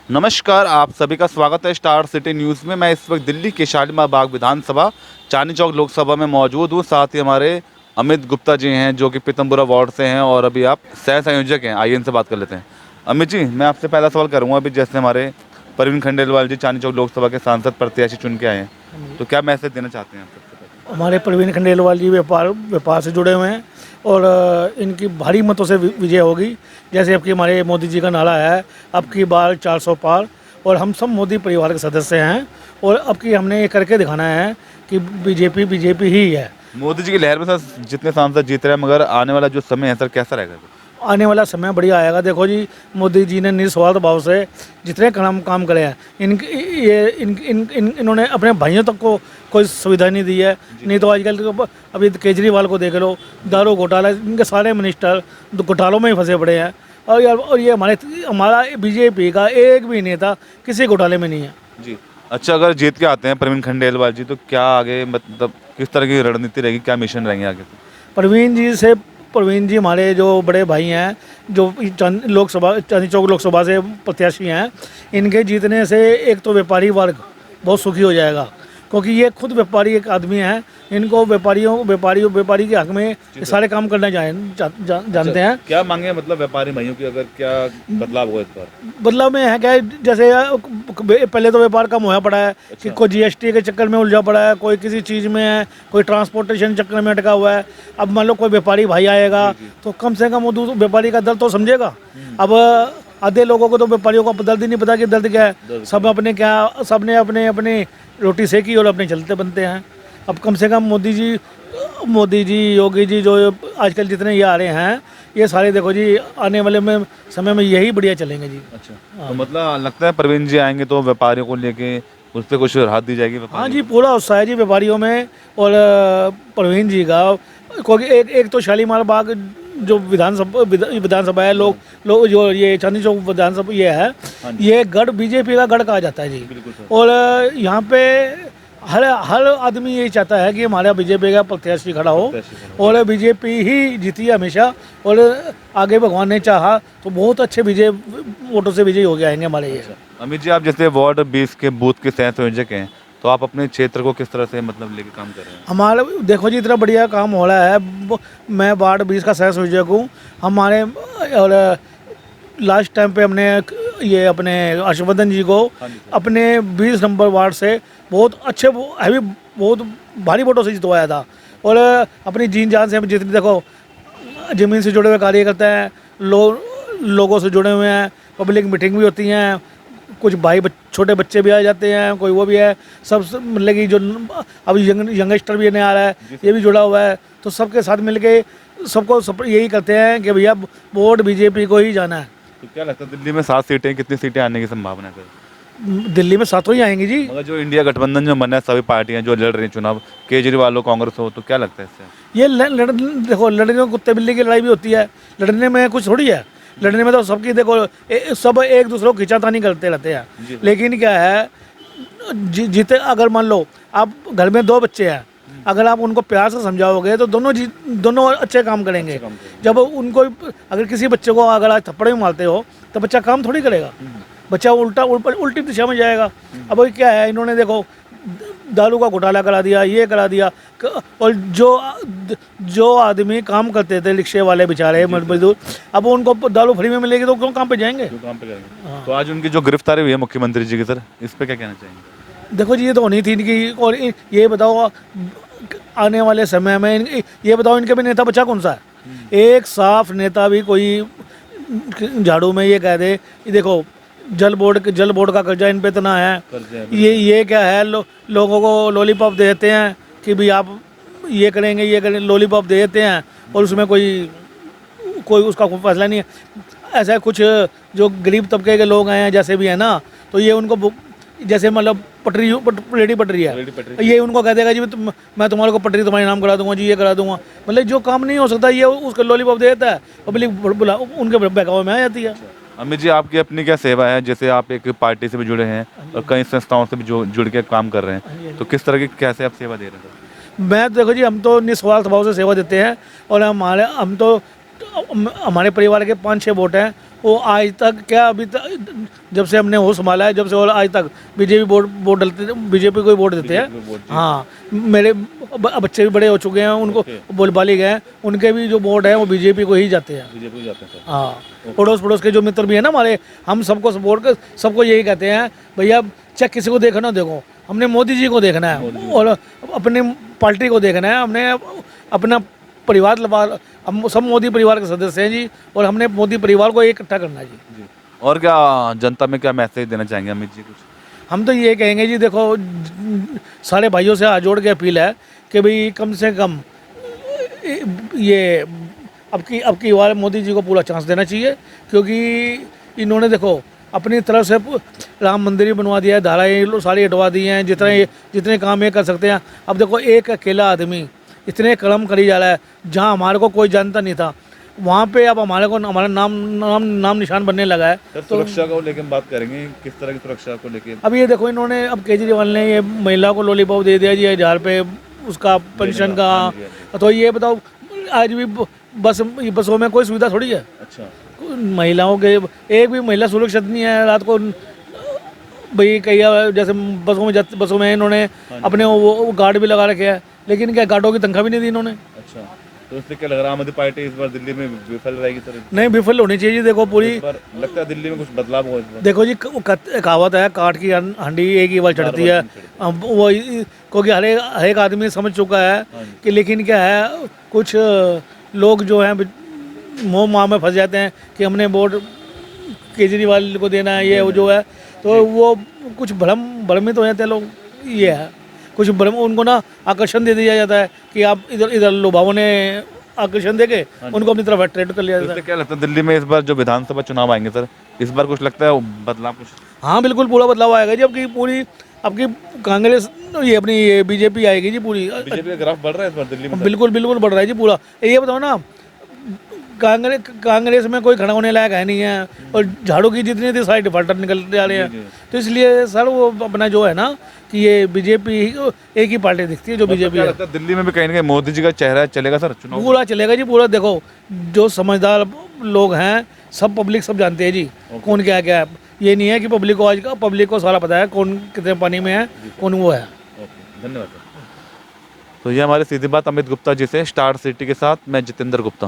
नमस्कार, आप सभी का स्वागत है स्टार सिटी न्यूज़ में। मैं इस वक्त दिल्ली के शालीमार बाग विधानसभा चांदनी चौक लोकसभा में मौजूद हूँ। साथ ही हमारे अमित गुप्ता जी हैं जो कि पीतमपुरा वार्ड से हैं और अभी आप सह संयोजक हैं। आइए इनसे बात कर लेते हैं। अमित जी, मैं आपसे पहला सवाल करूँगा। अभी जैसे हमारे प्रवीण खंडेलवाल जी चांदनी चौक लोकसभा के सांसद प्रत्याशी चुन के आए हैं, तो क्या मैसेज देना चाहते हैं आप? सबसे पहले हमारे प्रवीण खंडेलवाल जी व्यापार से जुड़े हुए हैं और इनकी भारी मतों से विजय होगी। जैसे अब की हमारे मोदी जी का नारा है, अब की बार 400 पार, और हम सब मोदी परिवार के सदस्य हैं और अब की हमने ये करके दिखाना है कि बीजेपी ही है। मोदी जी की लहर में सर जितने सांसद जीत रहे हैं, मगर आने वाला जो समय है सर कैसा रहेगा? आने वाला समय बढ़िया आएगा। देखो जी, मोदी जी ने निस्वार्थ भाव से जितने काम करे हैं, इन्होंने अपने भाइयों तक को कोई सुविधा नहीं दी है। नहीं तो आजकल अभी केजरीवाल को देख लो, दारू घोटाला, इनके सारे मिनिस्टर घोटालों में ही फंसे पड़े हैं। और ये हमारा बीजेपी का एक भी नेता किसी घोटाले में नहीं है जी। अच्छा, अगर जीत के आते हैं प्रवीण खंडेलवाल जी, तो क्या आगे मतलब किस तरह की रणनीति रहेगी, क्या मिशन रहेंगे आगे? प्रवीण जी हमारे जो बड़े भाई हैं, जो चांदनी चौक लोकसभा से प्रत्याशी हैं, इनके जीतने से एक तो व्यापारी वर्ग बहुत सुखी हो जाएगा, क्योंकि ये खुद व्यापारी एक आदमी हैं। इनको व्यापारी के हक में ये सारे काम करना जानते हैं। क्या मांगे मतलब व्यापारी भाइयों की, अगर क्या बदलाव हुआ इस बार? बदलाव में है क्या, जैसे पहले तो व्यापार कम होया पड़ा है। कि कोई जीएसटी के चक्कर में उलझा पड़ा है, कोई किसी चीज़ में है, कोई ट्रांसपोर्टेशन चक्कर में अटका हुआ है। अब मान लो कोई व्यापारी भाई आएगा तो कम से कम वो व्यापारी का दर्द तो समझेगा। अब आधे लोगों को तो व्यापारियों को दर्द ही नहीं पता कि दर्द क्या है। सबने अपनी रोटी सेकी और अपने चलते बनते हैं। अब कम से कम मोदी जी योगी जी जो आजकल जितने ये आ रहे हैं, ये सारे देखो जी आने वाले समय में यही बढ़िया चलेंगे जी। अच्छा, तो मतलब लगता है प्रवीण जी आएंगे तो व्यापारियों को लेके उस पर कुछ राहत दी जाएगी? हाँ जी, पूरा उत्साह है जी व्यापारियों में। और प्रवीण जी का क्योंकि एक तो शालीमार बाग जो विधानसभा है, लोग जो ये चांदनी चौक विधानसभा ये है, ये गढ़ बीजेपी का गढ़ कहा जाता है जी। और यहाँ पे हर आदमी यही चाहता है कि हमारा बीजेपी का प्रत्याशी खड़ा हो और बीजेपी ही जीती हमेशा। और आगे भगवान ने चाहा तो बहुत अच्छे वोटों से विजयी हो गए आएंगे हमारे ये। अमित जी, आप जैसे वार्ड 20 के बूथ के सह संयोजक हैं, तो आप अपने क्षेत्र को किस तरह से मतलब लेके काम कर रहे हैं? हमारा देखो जी, इतना बढ़िया काम हो रहा है। मैं वार्ड 20 का सह संयोजक हूँ हमारे। और लास्ट टाइम पे हमने ये अपने हर्षवर्धन जी को अपने 20 नंबर वार्ड से बहुत अच्छे बहुत भारी वोटों से जितवाया था। और अपनी जीन जान से हम जितनी देखो ज़मीन से जुड़े हुए कार्यकर्ता हैं, लोगों से जुड़े हुए हैं, पब्लिक मीटिंग भी होती हैं, कुछ छोटे बच्चे भी आ जाते हैं, कोई वो भी है। सब मतलब कि जो अभी यंगस्टर भी नया आ रहा है, ये भी जुड़ा हुआ है। तो सबके साथ मिलके सबको यही करते हैं कि भैया वोट बीजेपी को ही जाना है। तो क्या लगता है दिल्ली में 7 सीटें, कितनी सीटें आने की संभावना है? दिल्ली में 7 ही आएंगी जी। मगर जो इंडिया गठबंधन जो बना है, सभी पार्टियां जो लड़ रही हैं चुनाव, केजरीवाल हो, कांग्रेस हो, तो क्या लगता है इससे? ये देखो, लड़ने में कुत्ते बिल्ली की लड़ाई भी होती है। लड़ने में कुछ थोड़ी है। लड़ने में तो सबकी देखो सब एक दूसरे को खिंचातानी करते रहते हैं। लेकिन क्या है, जीते अगर मान लो आप घर में 2 बच्चे हैं, अगर आप उनको प्यार से समझाओगे तो दोनों अच्छे काम करेंगे। जब उनको अगर किसी बच्चे को अगर आज थप्पड़ में मारते हो तो बच्चा काम थोड़ी करेगा, बच्चा उल्टी दिशा में जाएगा। अब क्या है, इन्होंने देखो दारू का घोटाला करा दिया, ये करा दिया। और जो आदमी काम करते थे, रिक्शे वाले बेचारे मजदूर, अब उनको दारू फ्री में मिलेगी तो क्यों काम पे जाएंगे? तो आज उनकी जो गिरफ्तारी हुई है मुख्यमंत्री जी की सर, इस पे क्या कहना चाहेंगे? देखो जी, ये तो होनी थी इनकी। और ये बताओ आने वाले समय में ये बताओ इनके भी नेता बचा कौन सा है? एक साफ नेता भी कोई झाड़ू में ये कह दे कि देखो जल बोर्ड का कर्जा इन पे इतना है, ये क्या है, लोगों को लॉलीपॉप देते हैं कि भाई आप ये करेंगे, लॉलीपॉप देते हैं और उसमें कोई उसका कोई फैसला नहीं है। ऐसा कुछ जो गरीब तबके के लोग हैं जैसे भी है ना, तो ये उनको जैसे मतलब रेडी पटरी है, ये उनको कह देगा जी मैं तुम्हारे को पटरी तुम्हारे नाम करा दूंगा जी, ये करा दूंगा। मतलब जो काम नहीं हो सकता ये उसको लॉलीपॉप देता है, पब्लिक उनके बहकावे में आ जाती है। अमित जी, आपकी अपनी क्या सेवा है? जैसे आप एक पार्टी से भी जुड़े हैं और कई संस्थाओं से भी जुड़ के काम कर रहे हैं, तो किस तरह की कैसे आप सेवा दे रहे हैं? मैं देखो जी, हम तो निस्वार्थ भाव से सेवा देते हैं और हमारे परिवार के 5-6 वोट हैं वो आज तक क्या, अभी तक जब से हमने वो संभाला है, जब से और आज तक बीजेपी वोट डलते, बीजेपी को ही वोट देते बीजेपी को वोट, हैं। जी। हाँ, मेरे बच्चे भी बड़े हो चुके हैं, उनको बोल बाली गए हैं, उनके भी जो वोट है वो बीजेपी को ही जाते हैं। बीजेपी जाते हैं सर। हाँ, पड़ोस के जो मित्र भी है ना हमारे, हम सबको सपोर्ट कर, सबको यही कहते हैं भैया चाहे किसी को देखना देखो, हमने मोदी जी को देखना है और अपनी पार्टी को देखना है, हमने अपना परिवार हम सब मोदी परिवार के सदस्य हैं जी, और हमने मोदी परिवार को इकट्ठा करना है जी। जी। और क्या जनता में क्या मैसेज देना चाहेंगे अमित जी कुछ? हम तो ये कहेंगे जी, देखो सारे भाइयों से हाथ जोड़ के अपील है कि भाई कम से कम ये अब की बार मोदी जी को पूरा चांस देना चाहिए, क्योंकि इन्होंने देखो अपनी तरफ से राम मंदिर भी बनवा दिया है, धाराएं सारी हटवा दी हैं, जितने काम ये कर सकते हैं। अब देखो एक अकेला आदमी इतने कर्म करी जा रहा है, जहाँ हमारे को कोई जानता नहीं था, वहाँ पे अब हमारा नाम निशान बनने लगा है। सर सुरक्षा को लेकर बात करेंगे, किस तरह की सुरक्षा को लेकर? अब ये देखो इन्होंने, अब केजरीवाल ने ये महिला को लॉलीपॉप दे दिया जी 1000 पे उसका पेंशन का। तो ये बताओ आज भी बसों में कोई सुविधा थोड़ी है। अच्छा, महिलाओं के एक भी महिला सुरक्षित नहीं है रात को। भाई कई जैसे बसों में इन्होंने अपने वो गार्ड भी लगा रखे हैं, लेकिन क्या गार्डों की तनख्वाह भी नहीं दी इन्होंने। अच्छा, तो इससे क्या लग रहा है आम आदमी पार्टी इस बार दिल्ली में विफल रहेगी सर? नहीं, विफल होनी चाहिए जी। देखो पूरी इस बार लगता है दिल्ली में कुछ बदलाव होगा इस बार। देखो जी, कहावत है काठ की हांडी एक ही बार चढ़ती है। अब वो क्योंकि हर एक आदमी समझ चुका है कि, लेकिन क्या है कुछ लोग जो हैं मोह माह में फंस जाते हैं कि हमने वोट केजरीवाल को देना है, ये वो जो है, तो वो कुछ भ्रमित हो जाते हैं लोग। ये है कुछ भ्रम, उनको ना आकर्षण दे दिया जाता है कि आप इधर लुभावने आकर्षण देके उनको अपनी तरफ अट्रैक्ट कर लिया जाता है। क्या लगता है दिल्ली में इस बार जो विधानसभा चुनाव आएंगे सर, इस बार कुछ लगता है बदलाव कुछ? हाँ बिल्कुल, पूरा बदलाव आएगा जी। आपकी कांग्रेस, ये अपनी बीजेपी आएगी जी पूरी। बीजेपी का ग्राफ बढ़ रहा है इस बार दिल्ली में? बिल्कुल बढ़ रहा है जी पूरा। ये बताओ ना, कांग्रेस में कोई खड़ा होने लायक है नहीं है, और झाड़ू की जितनी थी सारे डिफाल्टर निकल जा रहे हैं। तो इसलिए सर वो अपना जो है ना कि ये बीजेपी एक ही पार्टी दिखती है जो बीजेपी है। दिल्ली में भी कहीं ना कहीं मोदी जी का चेहरा चलेगा सर चुनाव? पूरा चलेगा जी पूरा। देखो जो समझदार लोग हैं, सब पब्लिक सब जानते हैं जी कौन क्या है। ये नहीं है कि पब्लिक को सारा पता है कौन कितने पानी में है, कौन वो है। धन्यवाद। तो ये हमारे सीधी बात अमित गुप्ता जी से, स्टार सिटी के साथ मैं जितेंद्र गुप्ता।